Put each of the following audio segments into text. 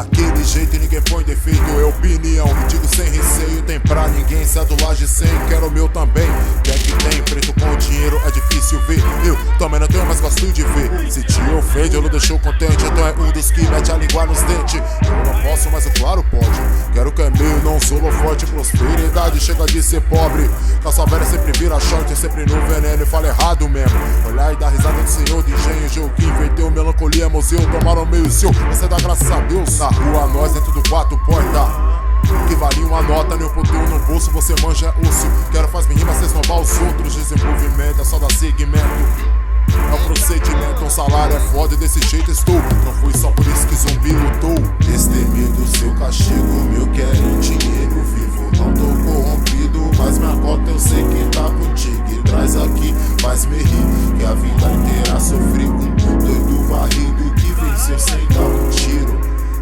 daquele jeito e ninguém põe defeito. É opinião, digo sem receio. Tem pra ninguém, cédulagem sem. Quero o meu também. Quer que tem, preto com dinheiro é difícil ver. Eu também não tenho, mas gosto de ver. Se te ofende, eu não deixo contente. Então é um dos que mete a língua nos dentes. Eu não posso, mas é claro pode. Quero que é meu, não sou forte. Prosperidade chega de ser pobre. Calça velha sempre vira short, sempre no veneno e fala errado mesmo. Olhar e dar risada do senhor de engenho. Jogo que inverteu, melancolia, museu. Tomaram meio seu, você dá graças a Deus. Na rua, nós dentro do quarto, porta. Que valia uma nota, nem um pontinho no bolso, você manja osso. Quero fazer rima, cês roubar os outros. Desenvolvimento é só dar segmento. É um procedimento, um salário é foda e desse jeito estou. Não fui só por isso que zumbi lutou. Destemido seu castigo, meu querem dinheiro vivo. Não tô corrompido, mas minha cota eu sei que tá contigo. E traz aqui, faz-me rir, que a vida inteira sofri com um doido varrido que venceu sem dar um tiro.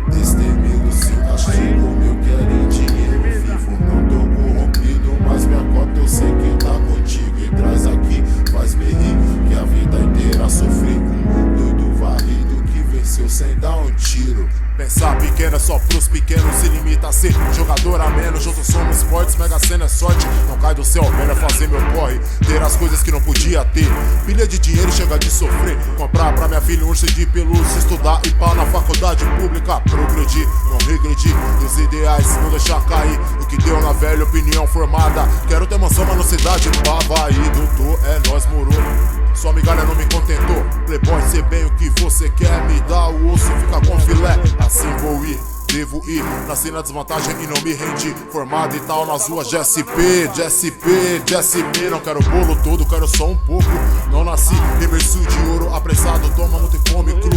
Destemido seu castigo, meu querem dinheiro vivo. Não tô corrompido, mas minha cota eu sei que tá contigo. E traz aqui, faz-me rir, que a vida inteira sofri com um doido varrido que venceu sem dar um tiro. Pensar pequeno é só pros pequenos, se limita a ser jogador a menos. Juntos somos fortes, mega cena é sorte. Não cai do céu, melhor fazer meu corre. Ter as coisas que não podia ter. Pilha de dinheiro chega de sofrer. Comprar pra minha filha um urso de pelúcia. Estudar e pá na faculdade pública. Progredir, não regredir. E os ideais não deixar cair. O que deu na velha opinião formada. Quero ter mansão, mas na cidade Bavaí. Doutor, é nós morou. Sua migalha não me contentou. Playboy, sei bem o que você quer. Me dá o osso, fica com filé. Assim vou ir, devo ir. Nasci na desvantagem e não me rendi. Formado e tal nas ruas de SP, de SP, de SP. Não quero o bolo todo, quero só um pouco. Não nasci em berço de ouro apressado. Toma muito e come cru.